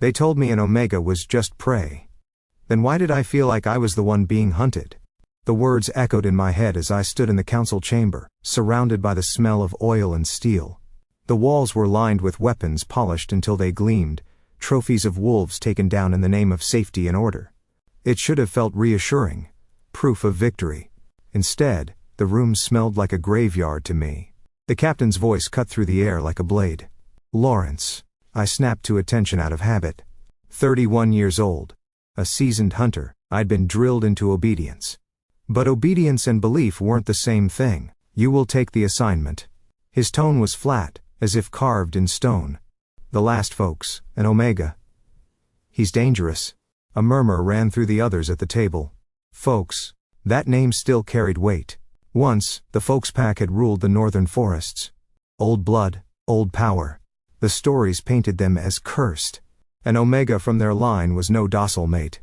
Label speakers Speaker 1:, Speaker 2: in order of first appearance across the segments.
Speaker 1: They told me an omega was just prey. Then why did I feel like I was the one being hunted? The words echoed in my head as I stood in the council chamber, surrounded by the smell of oil and steel. The walls were lined with weapons polished until they gleamed, trophies of wolves taken down in the name of safety and order. It should have felt reassuring, proof of victory. Instead, the room smelled like a graveyard to me. The captain's voice cut through the air like a blade. Lawrence. I snapped to attention out of habit. 31 years old. A seasoned hunter, I'd been drilled into obedience. But obedience and belief weren't the same thing. You will take the assignment. His tone was flat, as if carved in stone. The last folks, an omega. He's dangerous. A murmur ran through the others at the table. Folks. That name still carried weight. Once, the Folks pack had ruled the northern forests. Old blood, old power. The stories painted them as cursed. An omega from their line was no docile mate.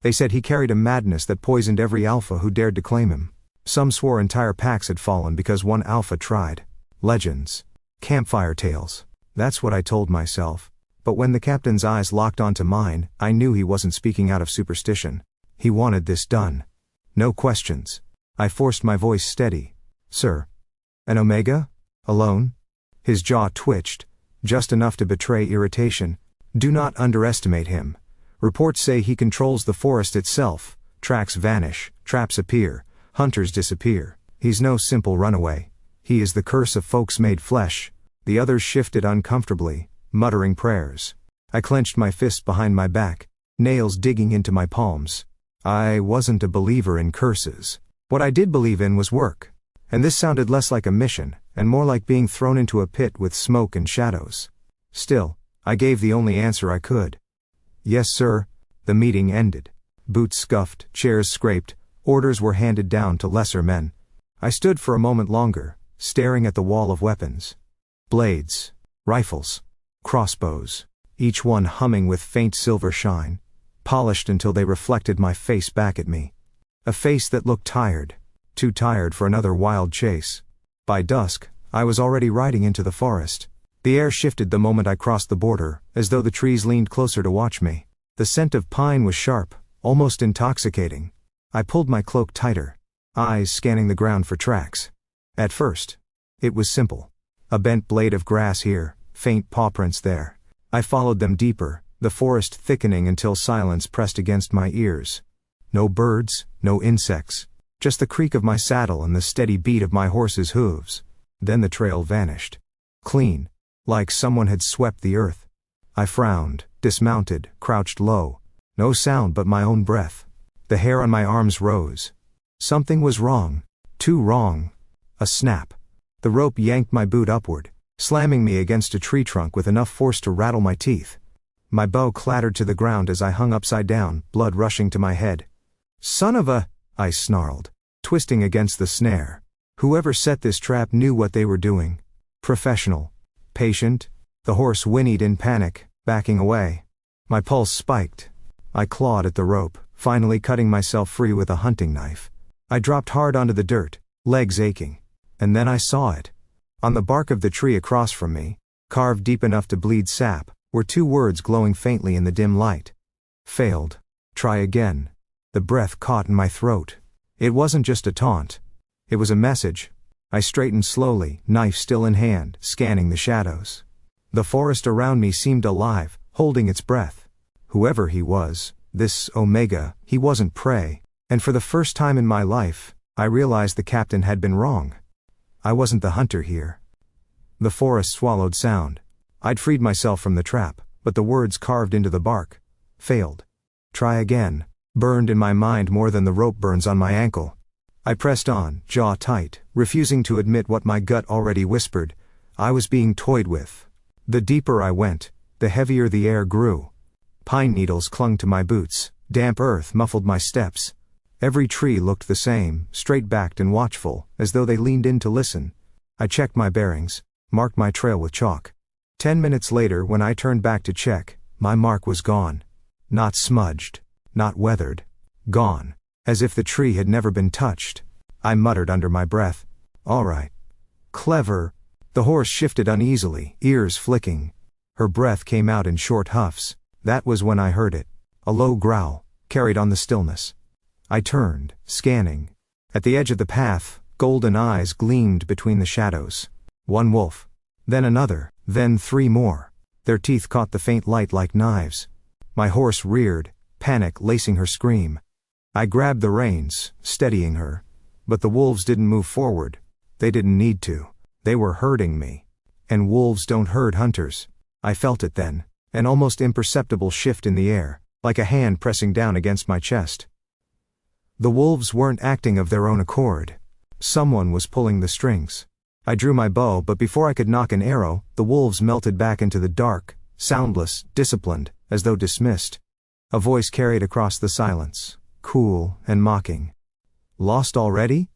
Speaker 1: They said he carried a madness that poisoned every alpha who dared to claim him. Some swore entire packs had fallen because one alpha tried. Legends. Campfire tales. That's what I told myself. But when the captain's eyes locked onto mine, I knew he wasn't speaking out of superstition. He wanted this done. No questions. I forced my voice steady. Sir. An omega? Alone? His jaw twitched, just enough to betray irritation. Do not underestimate him. Reports say he controls the forest itself. Tracks vanish, traps appear, hunters disappear. He's no simple runaway. He is the curse of folks made flesh. The others shifted uncomfortably, muttering prayers. I clenched my fists behind my back, nails digging into my palms. I wasn't a believer in curses. What I did believe in was work. And this sounded less like a mission, and more like being thrown into a pit with smoke and shadows. Still, I gave the only answer I could. Yes, sir. The meeting ended. Boots scuffed, chairs scraped, orders were handed down to lesser men. I stood for a moment longer, staring at the wall of weapons. Blades, rifles, crossbows, each one humming with faint silver shine, polished until they reflected my face back at me. A face that looked tired, too tired for another wild chase. By dusk, I was already riding into the forest. The air shifted the moment I crossed the border, as though the trees leaned closer to watch me. The scent of pine was sharp, almost intoxicating. I pulled my cloak tighter, eyes scanning the ground for tracks. At first, it was simple. A bent blade of grass here, faint paw prints there. I followed them deeper, the forest thickening until silence pressed against my ears. No birds, no insects, just the creak of my saddle and the steady beat of my horse's hooves. Then the trail vanished. Clean, like someone had swept the earth. I frowned, dismounted, crouched low. No sound but my own breath. The hair on my arms rose. Something was wrong. Too wrong. A snap. The rope yanked my boot upward, slamming me against a tree trunk with enough force to rattle my teeth. My bow clattered to the ground as I hung upside down, blood rushing to my head. Son of a, I snarled, twisting against the snare. Whoever set this trap knew what they were doing. Professional. Patient. The horse whinnied in panic, backing away. My pulse spiked. I clawed at the rope, finally cutting myself free with a hunting knife. I dropped hard onto the dirt, legs aching. And then I saw it. On the bark of the tree across from me, carved deep enough to bleed sap, were two words glowing faintly in the dim light. Failed. Try again. The breath caught in my throat. It wasn't just a taunt. It was a message. I straightened slowly, knife still in hand, scanning the shadows. The forest around me seemed alive, holding its breath. Whoever he was, this omega, he wasn't prey. And for the first time in my life, I realized the captain had been wrong. I wasn't the hunter here. The forest swallowed sound. I'd freed myself from the trap, but the words carved into the bark. Failed. Try again. Burned in my mind more than the rope burns on my ankle. I pressed on, jaw tight, refusing to admit what my gut already whispered. I was being toyed with. The deeper I went, the heavier the air grew. Pine needles clung to my boots, damp earth muffled my steps. Every tree looked the same, straight-backed and watchful, as though they leaned in to listen. I checked my bearings, marked my trail with chalk. 10 minutes later, when I turned back to check, my mark was gone. Not smudged. Not weathered. Gone. As if the tree had never been touched. I muttered under my breath. All right. Clever. The horse shifted uneasily, ears flicking. Her breath came out in short huffs. That was when I heard it. A low growl, carried on the stillness. I turned, scanning. At the edge of the path, golden eyes gleamed between the shadows. One wolf. Then another, then 3 more. Their teeth caught the faint light like knives. My horse reared, panic lacing her scream. I grabbed the reins, steadying her. But the wolves didn't move forward. They didn't need to. They were herding me. And wolves don't herd hunters. I felt it then, an almost imperceptible shift in the air, like a hand pressing down against my chest. The wolves weren't acting of their own accord. Someone was pulling the strings. I drew my bow, but before I could nock an arrow, the wolves melted back into the dark, soundless, disciplined, as though dismissed. A voice carried across the silence, cool and mocking. Lost already?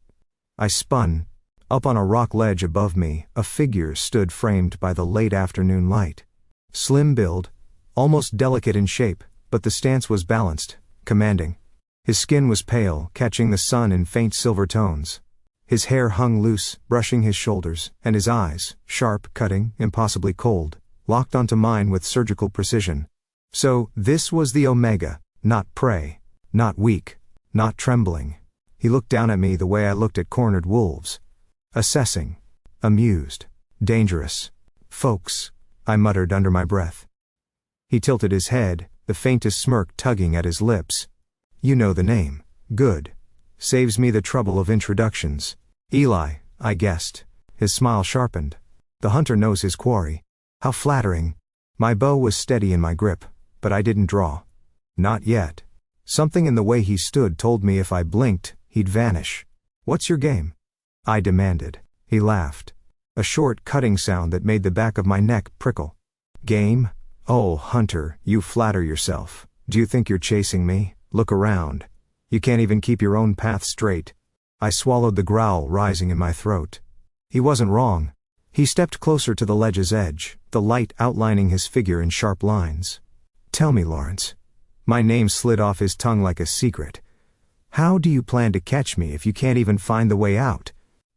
Speaker 1: I spun. Up on a rock ledge above me, a figure stood framed by the late afternoon light. Slim build, almost delicate in shape, but the stance was balanced, commanding. His skin was pale, catching the sun in faint silver tones. His hair hung loose, brushing his shoulders, and his eyes, sharp, cutting, impossibly cold, locked onto mine with surgical precision. So, this was the Omega, not prey, not weak, not trembling. He looked down at me the way I looked at cornered wolves. Assessing. Amused. Dangerous. Folks, I muttered under my breath. He tilted his head, the faintest smirk tugging at his lips. You know the name. Good. Saves me the trouble of introductions. Eli, I guessed. His smile sharpened. The hunter knows his quarry. How flattering. My bow was steady in my grip, but I didn't draw. Not yet. Something in the way he stood told me if I blinked, he'd vanish. What's your game? I demanded. He laughed. A short cutting sound that made the back of my neck prickle. Game? Oh, hunter, you flatter yourself. Do you think you're chasing me? Look around. You can't even keep your own path straight. I swallowed the growl rising in my throat. He wasn't wrong. He stepped closer to the ledge's edge, the light outlining his figure in sharp lines. Tell me, Lawrence. My name slid off his tongue like a secret. How do you plan to catch me if you can't even find the way out?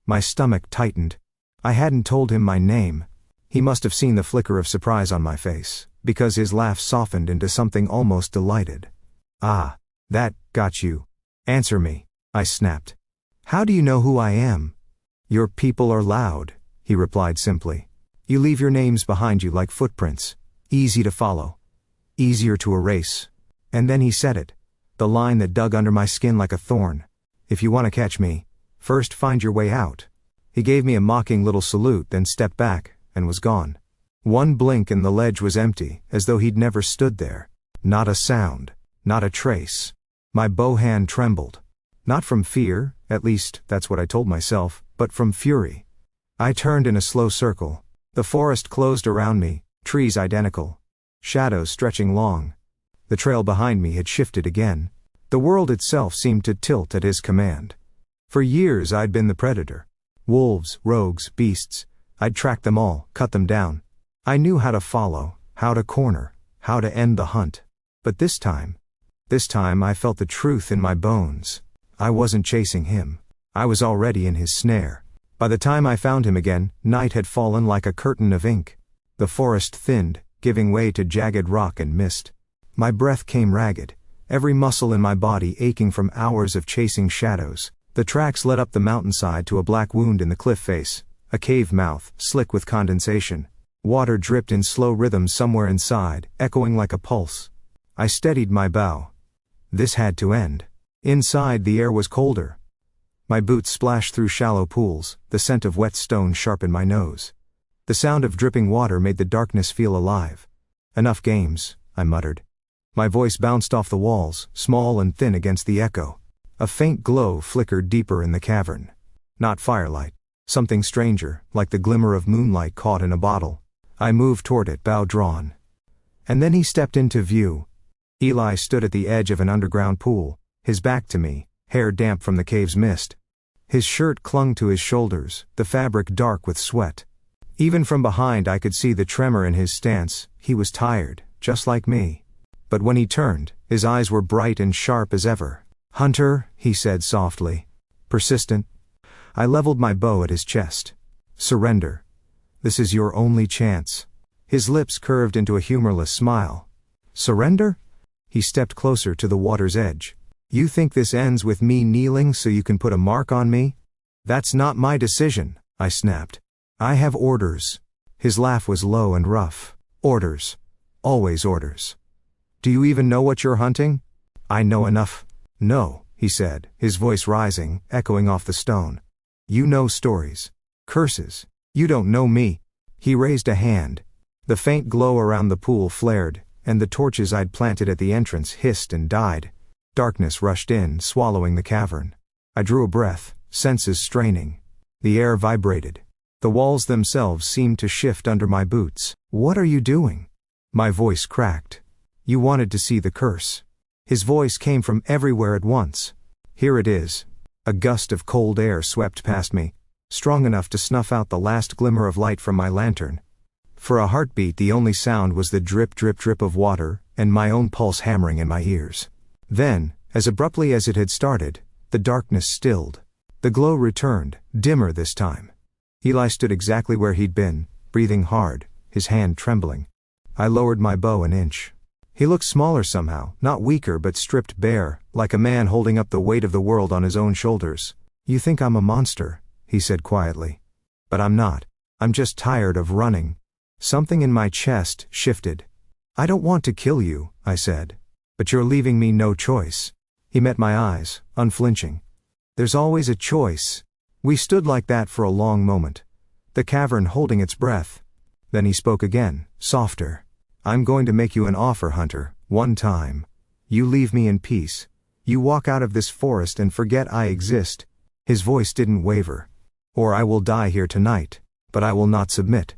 Speaker 1: My stomach tightened. I hadn't told him my name. He must have seen the flicker of surprise on my face, because his laugh softened into something almost delighted. Ah, that got you. Answer me, I snapped. How do you know who I am? Your people are loud, he replied simply. You leave your names behind you like footprints. Easy to follow. Easier to erase. And then he said it. The line that dug under my skin like a thorn. If you want to catch me, first find your way out. He gave me a mocking little salute, then stepped back, and was gone. One blink and the ledge was empty, as though he'd never stood there. Not a sound. Not a trace. My bow hand trembled. Not from fear, at least that's what I told myself, but from fury. I turned in a slow circle. The forest closed around me, trees identical. Shadows stretching long. The trail behind me had shifted again. The world itself seemed to tilt at his command. For years I'd been the predator. Wolves, rogues, beasts. I'd tracked them all, cut them down. I knew how to follow, how to corner, how to end the hunt. But this time I felt the truth in my bones. I wasn't chasing him. I was already in his snare. By the time I found him again, night had fallen like a curtain of ink. The forest thinned, giving way to jagged rock and mist. My breath came ragged, every muscle in my body aching from hours of chasing shadows. The tracks led up the mountainside to a black wound in the cliff face, a cave mouth, slick with condensation. Water dripped in slow rhythm somewhere inside, echoing like a pulse. I steadied my bow. This had to end. Inside the air was colder. My boots splashed through shallow pools, the scent of wet stone sharpened my nose. The sound of dripping water made the darkness feel alive. Enough games, I muttered. My voice bounced off the walls, small and thin against the echo. A faint glow flickered deeper in the cavern. Not firelight. Something stranger, like the glimmer of moonlight caught in a bottle. I moved toward it, bow drawn. And then he stepped into view. Eli stood at the edge of an underground pool, his back to me, hair damp from the cave's mist. His shirt clung to his shoulders, the fabric dark with sweat. Even from behind I could see the tremor in his stance. He was tired, just like me. But when he turned, his eyes were bright and sharp as ever. Hunter, he said softly. Persistent. I leveled my bow at his chest. Surrender. This is your only chance. His lips curved into a humorless smile. Surrender? He stepped closer to the water's edge. You think this ends with me kneeling so you can put a mark on me? That's not my decision, I snapped. I have orders. His laugh was low and rough. Orders. Always orders. Do you even know what you're hunting? I know enough. No, he said, his voice rising, echoing off the stone. You know stories. Curses. You don't know me. He raised a hand. The faint glow around the pool flared, and the torches I'd planted at the entrance hissed and died. Darkness rushed in, swallowing the cavern. I drew a breath, senses straining. The air vibrated. The walls themselves seemed to shift under my boots. What are you doing? My voice cracked. You wanted to see the curse. His voice came from everywhere at once. Here it is. A gust of cold air swept past me, strong enough to snuff out the last glimmer of light from my lantern. For a heartbeat, the only sound was the drip, drip, drip of water, and my own pulse hammering in my ears. Then, as abruptly as it had started, the darkness stilled. The glow returned, dimmer this time. Eli stood exactly where he'd been, breathing hard, his hand trembling. I lowered my bow an inch. He looked smaller somehow, not weaker but stripped bare, like a man holding up the weight of the world on his own shoulders. You think I'm a monster, he said quietly. But I'm not. I'm just tired of running. Something in my chest shifted. I don't want to kill you, I said. But you're leaving me no choice. He met my eyes, unflinching. There's always a choice. We stood like that for a long moment, the cavern holding its breath. Then he spoke again, softer. I'm going to make you an offer, Hunter, one time. You leave me in peace. You walk out of this forest and forget I exist. His voice didn't waver. Or I will die here tonight, but I will not submit.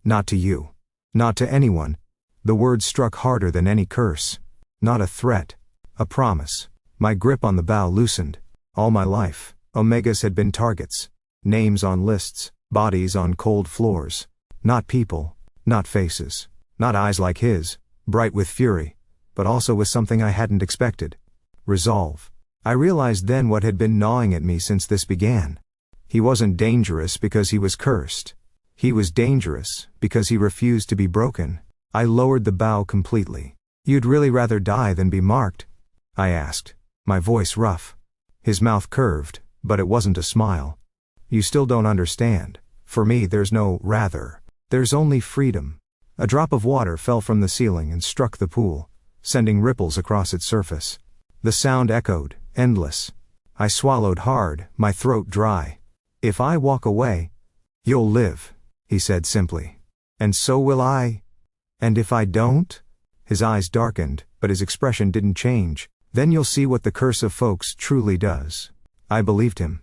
Speaker 1: Not to you. Not to anyone. The words struck harder than any curse. Not a threat. A promise. My grip on the bow loosened. All my life, Omegas had been targets. Names on lists, bodies on cold floors. Not people, not faces, not eyes like his, bright with fury, but also with something I hadn't expected. Resolve. I realized then what had been gnawing at me since this began. He wasn't dangerous because he was cursed. He was dangerous because he refused to be broken. I lowered the bow completely. You'd really rather die than be marked? I asked, my voice rough. His mouth curved, but it wasn't a smile. You still don't understand. For me there's no rather. There's only freedom. A drop of water fell from the ceiling and struck the pool, sending ripples across its surface. The sound echoed, endless. I swallowed hard, my throat dry. If I walk away, you'll live, he said simply. And so will I. And if I don't? His eyes darkened, but his expression didn't change. Then you'll see what the curse of folks truly does. I believed him.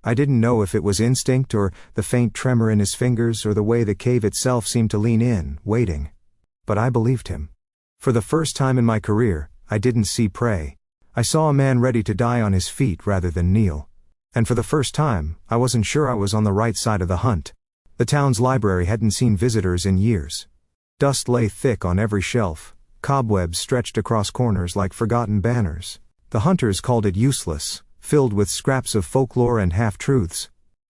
Speaker 1: I didn't know if it was instinct or the faint tremor in his fingers or the way the cave itself seemed to lean in, waiting. But I believed him. For the first time in my career, I didn't see prey. I saw a man ready to die on his feet rather than kneel. And for the first time, I wasn't sure I was on the right side of the hunt. The town's library hadn't seen visitors in years. Dust lay thick on every shelf, cobwebs stretched across corners like forgotten banners. The hunters called it useless, filled with scraps of folklore and half-truths.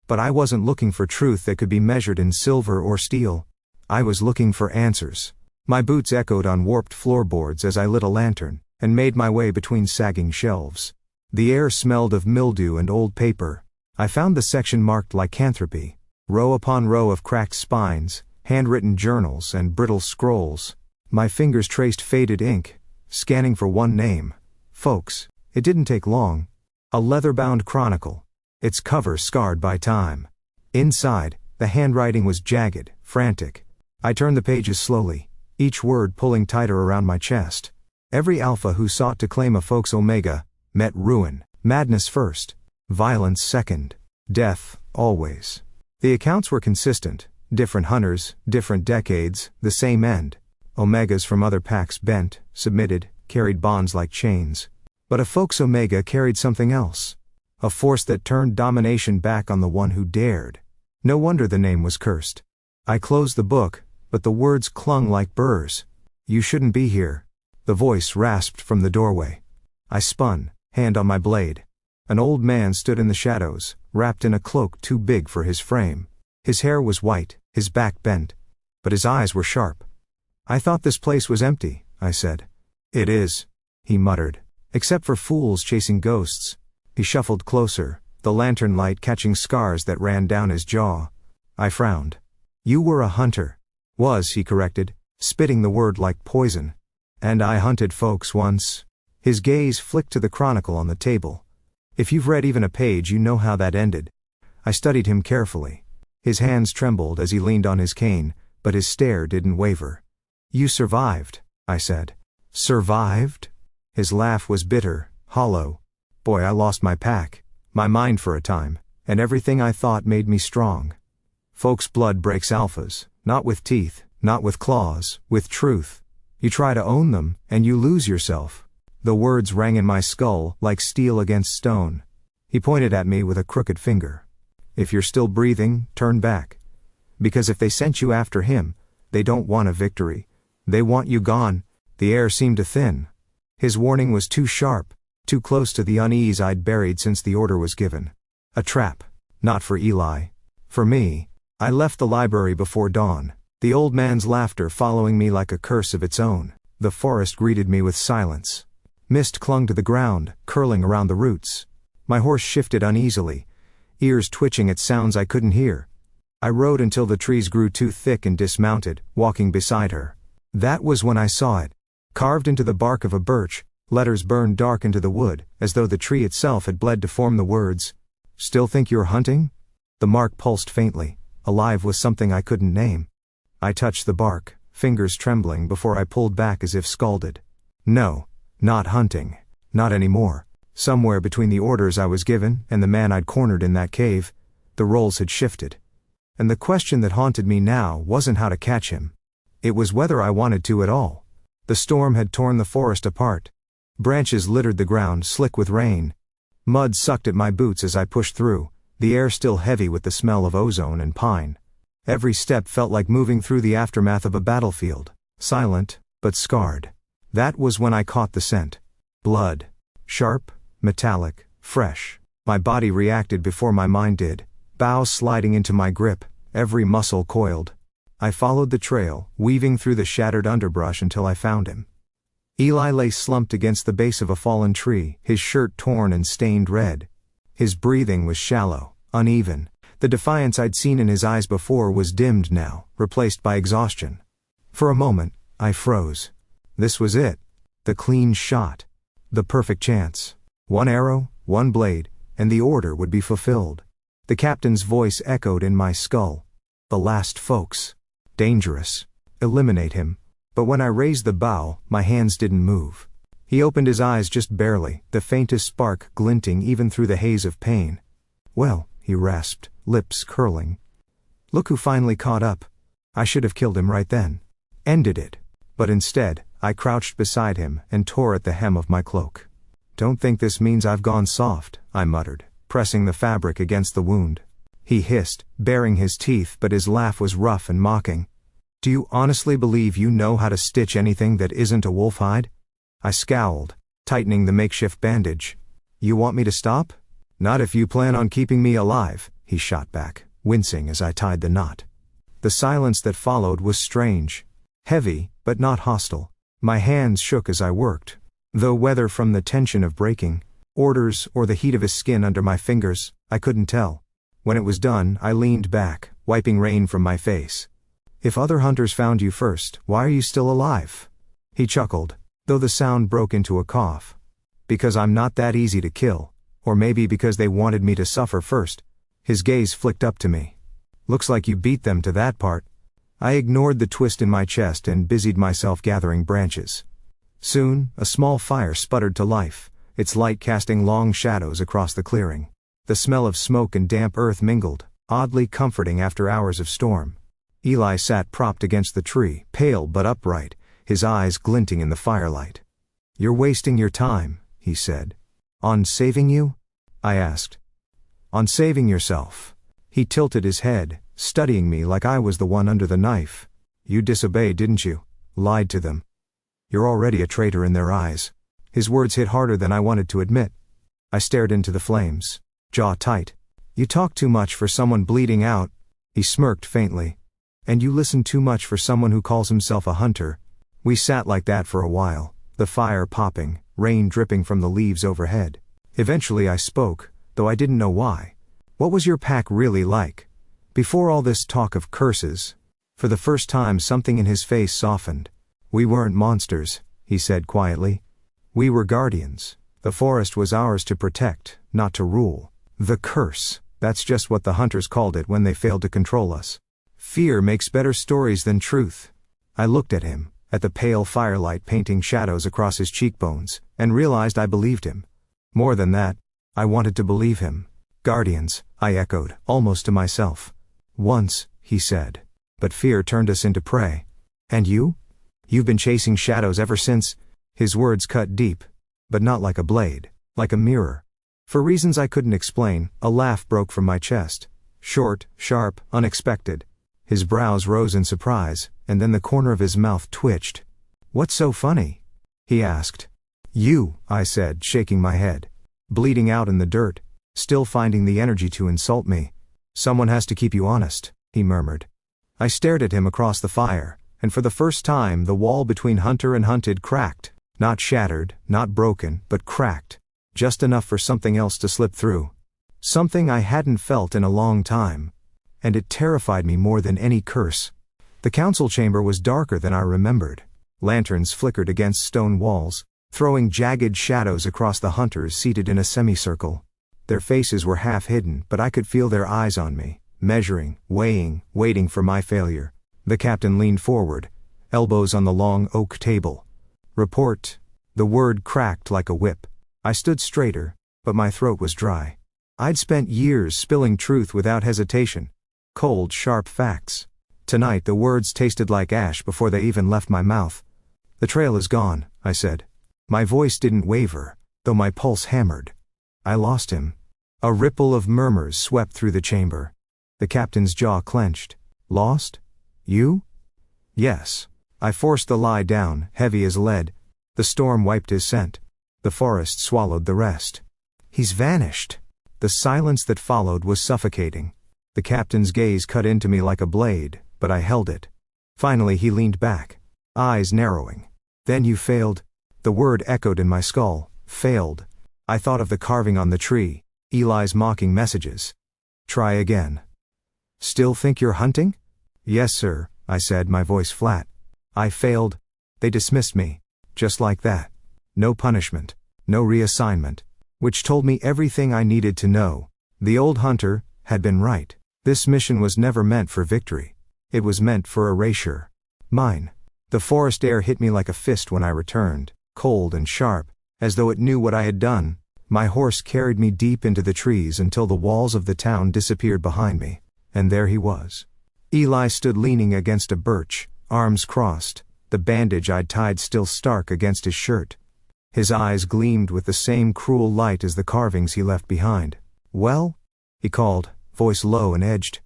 Speaker 1: But I wasn't looking for truth that could be measured in silver or steel. I was looking for answers. My boots echoed on warped floorboards as I lit a lantern, and made my way between sagging shelves. The air smelled of mildew and old paper. I found the section marked lycanthropy. Row upon row of cracked spines, handwritten journals and brittle scrolls. My fingers traced faded ink, scanning for one name. Folks. It didn't take long. A leather-bound chronicle, its cover scarred by time. Inside, the handwriting was jagged, frantic. I turned the pages slowly, each word pulling tighter around my chest. Every alpha who sought to claim a folks Omega met ruin, madness first, violence second, death always. The accounts were consistent, different hunters, different decades, the same end. Omegas from other packs bent, submitted, carried bonds like chains. But a folks Omega carried something else. A force that turned domination back on the one who dared. No wonder the name was cursed. I closed the book, but the words clung like burrs. You shouldn't be here. The voice rasped from the doorway. I spun, hand on my blade. An old man stood in the shadows, wrapped in a cloak too big for his frame. His hair was white, his back bent. But his eyes were sharp. I thought this place was empty, I said. It is, he muttered. Except for fools chasing ghosts. He shuffled closer, the lantern light catching scars that ran down his jaw. I frowned. You were a hunter. Was, he corrected, spitting the word like poison. And I hunted folks once. His gaze flicked to the chronicle on the table. If you've read even a page, you know how that ended. I studied him carefully. His hands trembled as he leaned on his cane, but his stare didn't waver. You survived, I said. Survived? His laugh was bitter, hollow. Boy, I lost my pack, my mind for a time, and everything I thought made me strong. Folks' blood breaks alphas, not with teeth, not with claws, with truth. You try to own them, and you lose yourself. The words rang in my skull like steel against stone. He pointed at me with a crooked finger. If you're still breathing, turn back. Because if they sent you after him, they don't want a victory. They want you gone. The air seemed to thin. His warning was too sharp, too close to the unease I'd buried since the order was given. A trap. Not for Eli. For me. I left the library before dawn, the old man's laughter following me like a curse of its own. The forest greeted me with silence. Mist clung to the ground, curling around the roots. My horse shifted uneasily, ears twitching at sounds I couldn't hear. I rode until the trees grew too thick and dismounted, walking beside her. That was when I saw it. Carved into the bark of a birch, letters burned dark into the wood, as though the tree itself had bled to form the words. Still think you're hunting? The mark pulsed faintly, alive with something I couldn't name. I touched the bark, fingers trembling before I pulled back as if scalded. No, not hunting. Not anymore. Somewhere between the orders I was given and the man I'd cornered in that cave, the roles had shifted. And the question that haunted me now wasn't how to catch him. It was whether I wanted to at all. The storm had torn the forest apart. Branches littered the ground, slick with rain. Mud sucked at my boots as I pushed through, the air still heavy with the smell of ozone and pine. Every step felt like moving through the aftermath of a battlefield, silent, but scarred. That was when I caught the scent. Blood. Sharp, metallic, fresh. My body reacted before my mind did, boughs sliding into my grip, every muscle coiled. I followed the trail, weaving through the shattered underbrush until I found him. Eli lay slumped against the base of a fallen tree, his shirt torn and stained red. His breathing was shallow, uneven. The defiance I'd seen in his eyes before was dimmed now, replaced by exhaustion. For a moment, I froze. This was it. The clean shot. The perfect chance. One arrow, one blade, and the order would be fulfilled. The captain's voice echoed in my skull. The last folks. Dangerous. Eliminate him. But when I raised the bow, my hands didn't move. He opened his eyes just barely, the faintest spark glinting even through the haze of pain. Well, he rasped, lips curling. Look who finally caught up. I should have killed him right then. Ended it. But instead, I crouched beside him and tore at the hem of my cloak. Don't think this means I've gone soft, I muttered, pressing the fabric against the wound. He hissed, baring his teeth, but his laugh was rough and mocking. Do you honestly believe you know how to stitch anything that isn't a wolf hide? I scowled, tightening the makeshift bandage. You want me to stop? Not if you plan on keeping me alive, he shot back, wincing as I tied the knot. The silence that followed was strange. Heavy, but not hostile. My hands shook as I worked, though whether from the tension of breaking orders or the heat of his skin under my fingers, I couldn't tell. When it was done, I leaned back, wiping rain from my face. If other hunters found you first, why are you still alive? He chuckled, though the sound broke into a cough. Because I'm not that easy to kill, or maybe because they wanted me to suffer first. His gaze flicked up to me. Looks like you beat them to that part. I ignored the twist in my chest and busied myself gathering branches. Soon, a small fire sputtered to life, its light casting long shadows across the clearing. The smell of smoke and damp earth mingled, oddly comforting after hours of storm. Eli sat propped against the tree, pale but upright, his eyes glinting in the firelight. You're wasting your time, he said. On saving you? I asked. On saving yourself. He tilted his head, studying me like I was the one under the knife. You disobeyed, didn't you? Lied to them. You're already a traitor in their eyes. His words hit harder than I wanted to admit. I stared into the flames, jaw tight. You talk too much for someone bleeding out. He smirked faintly. And you listen too much for someone who calls himself a hunter. We sat like that for a while, the fire popping, rain dripping from the leaves overhead. Eventually I spoke, though I didn't know why. What was your pack really like? Before all this talk of curses. For the first time something in his face softened. We weren't monsters, he said quietly. We were guardians. The forest was ours to protect, not to rule. The curse, that's just what the hunters called it when they failed to control us. Fear makes better stories than truth. I looked at him, at the pale firelight painting shadows across his cheekbones, and realized I believed him. More than that, I wanted to believe him. Guardians, I echoed, almost to myself. Once, he said. But fear turned us into prey. And you? You've been chasing shadows ever since? His words cut deep. But not like a blade, like a mirror. For reasons I couldn't explain, a laugh broke from my chest. Short, sharp, unexpected. His brows rose in surprise, and then the corner of his mouth twitched. What's so funny? He asked. You, I said, shaking my head. Bleeding out in the dirt, still finding the energy to insult me. Someone has to keep you honest, he murmured. I stared at him across the fire, and for the first time the wall between hunter and hunted cracked. Not shattered, not broken, but cracked. Just enough for something else to slip through. Something I hadn't felt in a long time. And it terrified me more than any curse. The council chamber was darker than I remembered. Lanterns flickered against stone walls, throwing jagged shadows across the hunters seated in a semicircle. Their faces were half hidden, but I could feel their eyes on me, measuring, weighing, waiting for my failure. The captain leaned forward, elbows on the long oak table. Report. The word cracked like a whip. I stood straighter, but my throat was dry. I'd spent years spilling truth without hesitation. Cold, sharp facts. Tonight the words tasted like ash before they even left my mouth. The trail is gone, I said. My voice didn't waver, though my pulse hammered. I lost him. A ripple of murmurs swept through the chamber. The captain's jaw clenched. Lost? You? Yes. I forced the lie down, heavy as lead. The storm wiped his scent. The forest swallowed the rest. He's vanished. The silence that followed was suffocating. The captain's gaze cut into me like a blade, but I held it. Finally he leaned back, eyes narrowing. Then you failed. The word echoed in my skull. Failed. I thought of the carving on the tree, Eli's mocking messages. Try again. Still think you're hunting? Yes, sir, I said, my voice flat. I failed. They dismissed me. Just like that. No punishment. No reassignment. Which told me everything I needed to know. The old hunter had been right. This mission was never meant for victory. It was meant for erasure. Mine. The forest air hit me like a fist when I returned, cold and sharp, as though it knew what I had done. My horse carried me deep into the trees until the walls of the town disappeared behind me. And there he was. Eli stood leaning against a birch, arms crossed, the bandage I'd tied still stark against his shirt. His eyes gleamed with the same cruel light as the carvings he left behind. Well? He called, voice low and edged.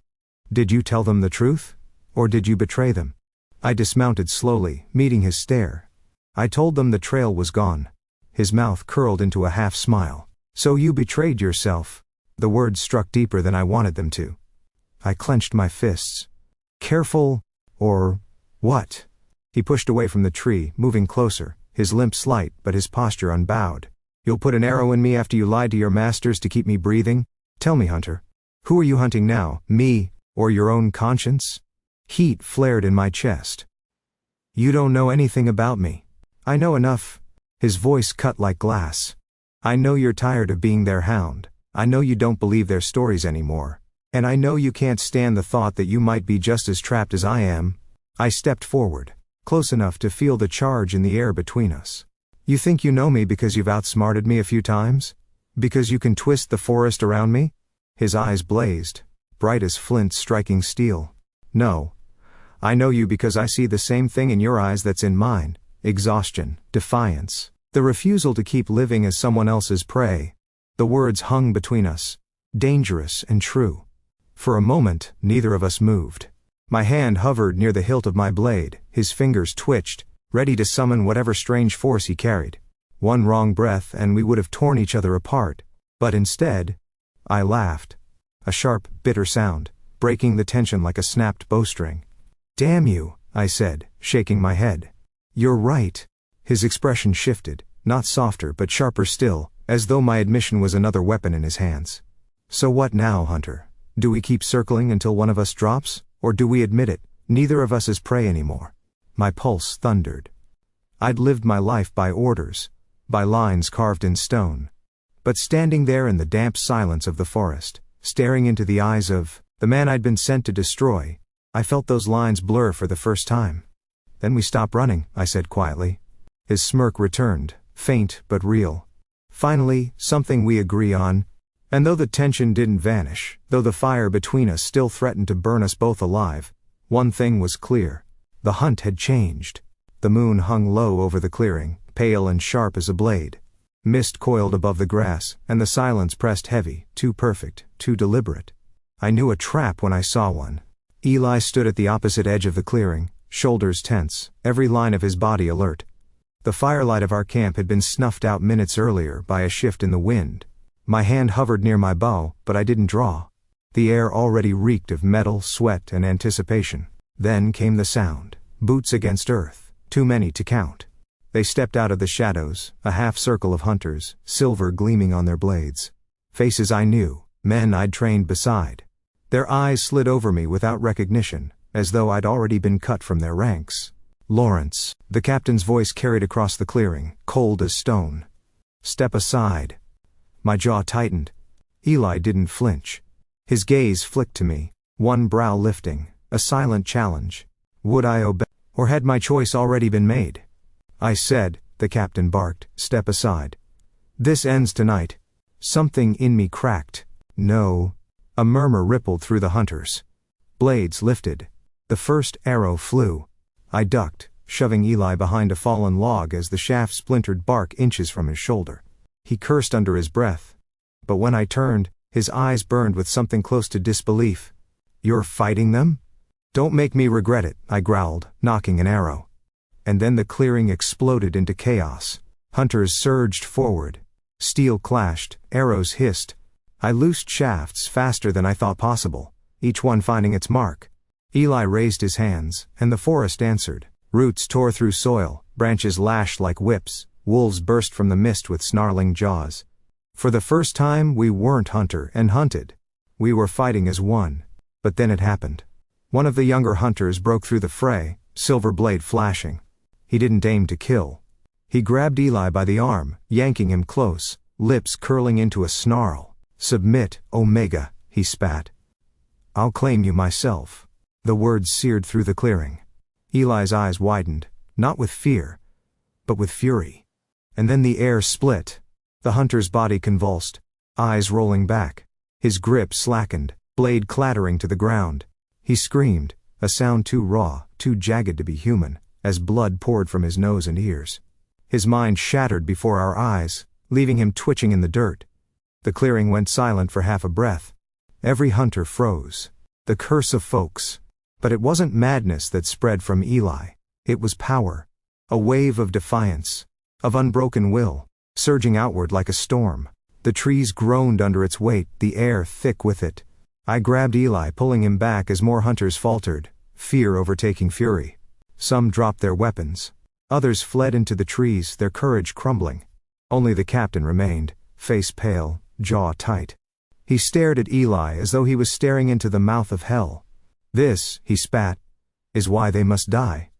Speaker 1: Did you tell them the truth? Or did you betray them? I dismounted slowly, meeting his stare. I told them the trail was gone. His mouth curled into a half smile. So you betrayed yourself. The words struck deeper than I wanted them to. I clenched my fists. Careful, or what? He pushed away from the tree, moving closer, his limp slight but his posture unbowed. You'll put an arrow in me after you lied to your masters to keep me breathing? Tell me, Hunter. Who are you hunting now, me, or your own conscience? Heat flared in my chest. You don't know anything about me. I know enough. His voice cut like glass. I know you're tired of being their hound. I know you don't believe their stories anymore. And I know you can't stand the thought that you might be just as trapped as I am. I stepped forward, close enough to feel the charge in the air between us. You think you know me because you've outsmarted me a few times? Because you can twist the forest around me? His eyes blazed, bright as flint striking steel. No. I know you because I see the same thing in your eyes that's in mine. Exhaustion, defiance, the refusal to keep living as someone else's prey. The words hung between us, dangerous and true. For a moment, neither of us moved. My hand hovered near the hilt of my blade, his fingers twitched, ready to summon whatever strange force he carried. One wrong breath and we would have torn each other apart. But instead, I laughed. A sharp, bitter sound, breaking the tension like a snapped bowstring. Damn you, I said, shaking my head. You're right. His expression shifted, not softer but sharper still, as though my admission was another weapon in his hands. So what now, Hunter? Do we keep circling until one of us drops, or do we admit it, neither of us is prey anymore? My pulse thundered. I'd lived my life by orders, by lines carved in stone. But standing there in the damp silence of the forest, staring into the eyes of the man I'd been sent to destroy, I felt those lines blur for the first time. Then we stop running, I said quietly. His smirk returned, faint but real. Finally, something we agree on. And though the tension didn't vanish, though the fire between us still threatened to burn us both alive, one thing was clear. The hunt had changed. The moon hung low over the clearing, pale and sharp as a blade. Mist coiled above the grass, and the silence pressed heavy, too perfect, too deliberate. I knew a trap when I saw one. Eli stood at the opposite edge of the clearing, shoulders tense, every line of his body alert. The firelight of our camp had been snuffed out minutes earlier by a shift in the wind. My hand hovered near my bow, but I didn't draw. The air already reeked of metal, sweat, and anticipation. Then came the sound. Boots against earth, too many to count. They stepped out of the shadows, a half circle of hunters, silver gleaming on their blades. Faces I knew, men I'd trained beside. Their eyes slid over me without recognition, as though I'd already been cut from their ranks. Lawrence, the captain's voice carried across the clearing, cold as stone. Step aside. My jaw tightened. Eli didn't flinch. His gaze flicked to me, one brow lifting, a silent challenge. Would I obey, or had my choice already been made? I said, the captain barked, step aside. This ends tonight. Something in me cracked. No. A murmur rippled through the hunters. Blades lifted. The first arrow flew. I ducked, shoving Eli behind a fallen log as the shaft splintered bark inches from his shoulder. He cursed under his breath. But when I turned, his eyes burned with something close to disbelief. You're fighting them? Don't make me regret it, I growled, knocking an arrow. And then the clearing exploded into chaos. Hunters surged forward. Steel clashed, arrows hissed. I loosed shafts faster than I thought possible, each one finding its mark. Eli raised his hands, and the forest answered. Roots tore through soil, branches lashed like whips, wolves burst from the mist with snarling jaws. For the first time we weren't hunter and hunted. We were fighting as one. But then it happened. One of the younger hunters broke through the fray, silver blade flashing. He didn't aim to kill. He grabbed Eli by the arm, yanking him close, lips curling into a snarl. Submit, Omega, he spat. I'll claim you myself. The words seared through the clearing. Eli's eyes widened, not with fear, but with fury. And then the air split. The hunter's body convulsed, eyes rolling back. His grip slackened, blade clattering to the ground. He screamed, a sound too raw, too jagged to be human, as blood poured from his nose and ears. His mind shattered before our eyes, leaving him twitching in the dirt. The clearing went silent for half a breath. Every hunter froze. The curse of folks. But it wasn't madness that spread from Eli. It was power. A wave of defiance. Of unbroken will, surging outward like a storm. The trees groaned under its weight, the air thick with it. I grabbed Eli, pulling him back as more hunters faltered, fear overtaking fury. Some dropped their weapons. Others fled into the trees, their courage crumbling. Only the captain remained, face pale, jaw tight. He stared at Eli as though he was staring into the mouth of hell. This, he spat, is why they must die.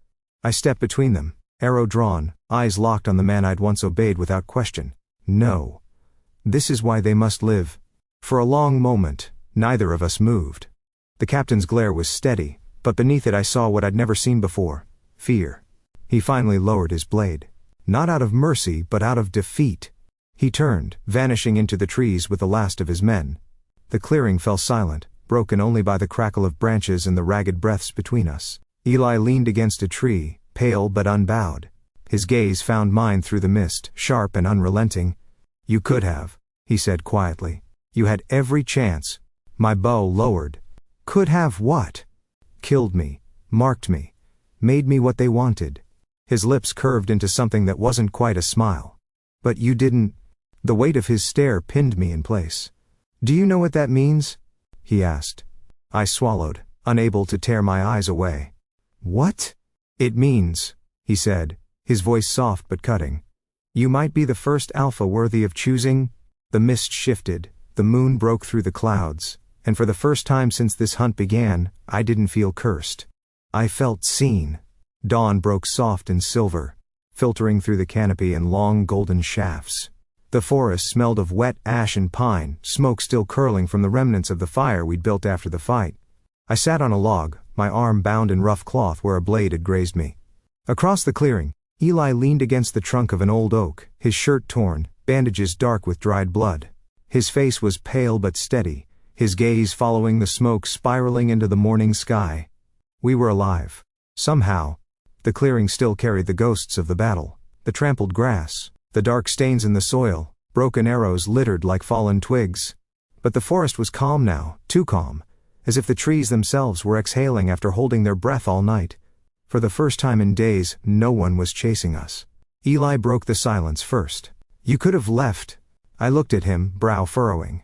Speaker 1: I stepped between them, arrow drawn, eyes locked on the man I'd once obeyed without question. No. This is why they must live. For a long moment, neither of us moved. The captain's glare was steady, but beneath it I saw what I'd never seen before. Fear. He finally lowered his blade. Not out of mercy, but out of defeat. He turned, vanishing into the trees with the last of his men. The clearing fell silent, broken only by the crackle of branches and the ragged breaths between us. Eli leaned against a tree, pale but unbowed. His gaze found mine through the mist, sharp and unrelenting. You could have, he said quietly. You had every chance. My bow lowered. Could have what? Killed me, marked me, made me what they wanted. His lips curved into something that wasn't quite a smile. But you didn't. The weight of his stare pinned me in place. Do you know what that means? He asked. I swallowed, unable to tear my eyes away. What? It means, he said, his voice soft but cutting. You might be the first alpha worthy of choosing. The mist shifted, the moon broke through the clouds, and for the first time since this hunt began, I didn't feel cursed. I felt seen. Dawn broke soft and silver, filtering through the canopy in long golden shafts. The forest smelled of wet ash and pine, smoke still curling from the remnants of the fire we'd built after the fight. I sat on a log, my arm bound in rough cloth where a blade had grazed me. Across the clearing, Eli leaned against the trunk of an old oak, his shirt torn, bandages dark with dried blood. His face was pale but steady, his gaze following the smoke spiraling into the morning sky. We were alive. Somehow. The clearing still carried the ghosts of the battle, the trampled grass, the dark stains in the soil, broken arrows littered like fallen twigs. But the forest was calm now, too calm, as if the trees themselves were exhaling after holding their breath all night. For the first time in days, no one was chasing us. Eli broke the silence first. You could have left. I looked at him, brow furrowing.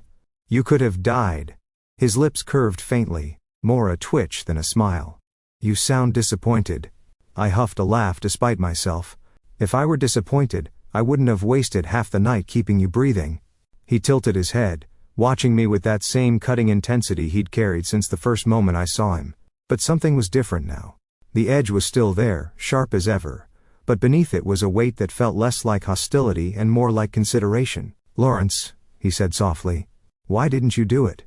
Speaker 1: You could have died. His lips curved faintly, more a twitch than a smile. You sound disappointed. I huffed a laugh despite myself. If I were disappointed, I wouldn't have wasted half the night keeping you breathing. He tilted his head, watching me with that same cutting intensity he'd carried since the first moment I saw him. But something was different now. The edge was still there, sharp as ever, but beneath it was a weight that felt less like hostility and more like consideration. Lawrence, he said softly, why didn't you do it?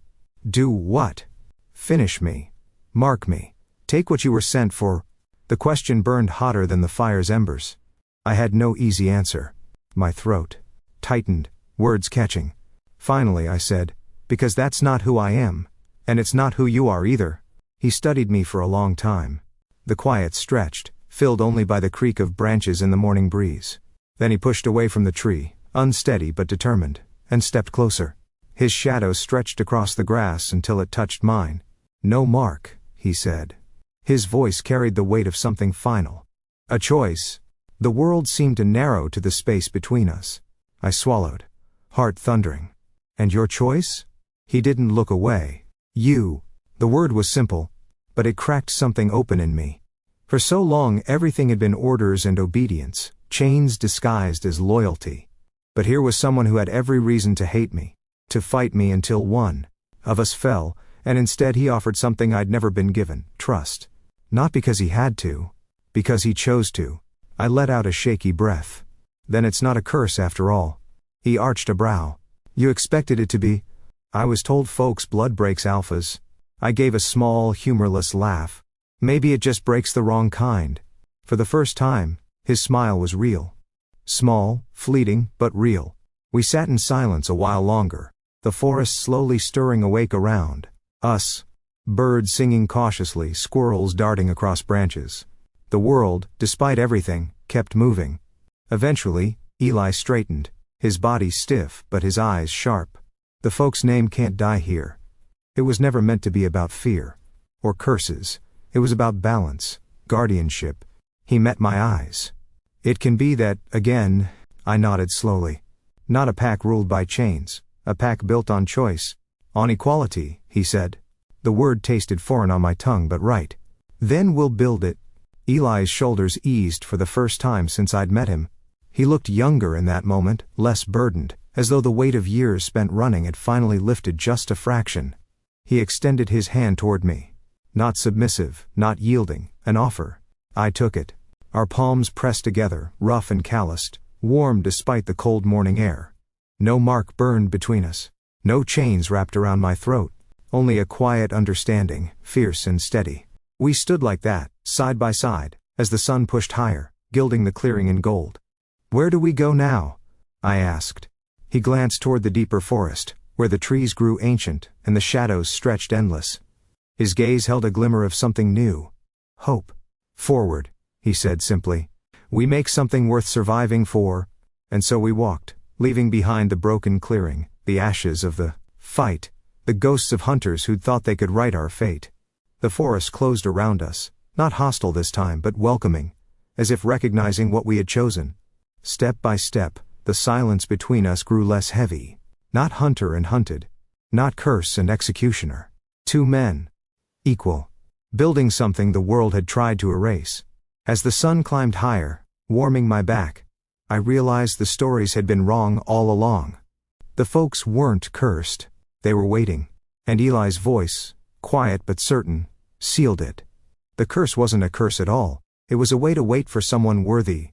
Speaker 1: Do what? Finish me. Mark me. Take what you were sent for. The question burned hotter than the fire's embers. I had no easy answer. My throat tightened, words catching. Finally I said, because that's not who I am. And it's not who you are either. He studied me for a long time. The quiet stretched, filled only by the creak of branches in the morning breeze. Then he pushed away from the tree, unsteady but determined, and stepped closer. His shadow stretched across the grass until it touched mine. No mark, he said. His voice carried the weight of something final. A choice. The world seemed to narrow to the space between us. I swallowed, heart thundering. And your choice? He didn't look away. You. The word was simple, but it cracked something open in me. For so long everything had been orders and obedience, chains disguised as loyalty. But here was someone who had every reason to hate me, to fight me until one of us fell, and instead he offered something I'd never been given, trust. Not because he had to, because he chose to. I let out a shaky breath. Then it's not a curse after all. He arched a brow. You expected it to be? I was told folks' blood breaks alphas. I gave a small, humorless laugh. Maybe it just breaks the wrong kind. For the first time, his smile was real. Small, fleeting, but real. We sat in silence a while longer, the forest slowly stirring awake around us. Birds singing cautiously, squirrels darting across branches. The world, despite everything, kept moving. Eventually, Eli straightened, his body stiff but his eyes sharp. The folk's name can't die here. It was never meant to be about fear. Or curses. It was about balance, guardianship. He met my eyes. It can be that, again, I nodded slowly. Not a pack ruled by chains, a pack built on choice. On equality, he said. The word tasted foreign on my tongue but right. Then we'll build it. Eli's shoulders eased for the first time since I'd met him. He looked younger in that moment, less burdened, as though the weight of years spent running had finally lifted just a fraction. He extended his hand toward me. Not submissive, not yielding, an offer. I took it. Our palms pressed together, rough and calloused, warm despite the cold morning air. No mark burned between us. No chains wrapped around my throat. Only a quiet understanding, fierce and steady. We stood like that, side by side, as the sun pushed higher, gilding the clearing in gold. Where do we go now? I asked. He glanced toward the deeper forest, where the trees grew ancient and the shadows stretched endless. His gaze held a glimmer of something new. Hope. Forward, he said simply. We make something worth surviving for. And so we walked, leaving behind the broken clearing, the ashes of the fight, the ghosts of hunters who'd thought they could right our fate. The forest closed around us, not hostile this time but welcoming, as if recognizing what we had chosen. Step by step, the silence between us grew less heavy. Not hunter and hunted. Not curse and executioner. Two men. Equal. Building something the world had tried to erase. As the sun climbed higher, warming my back. I realized the stories had been wrong all along. The folks weren't cursed. They were waiting. And Eli's voice, quiet but certain, sealed it. The curse wasn't a curse at all. It was a way to wait for someone worthy,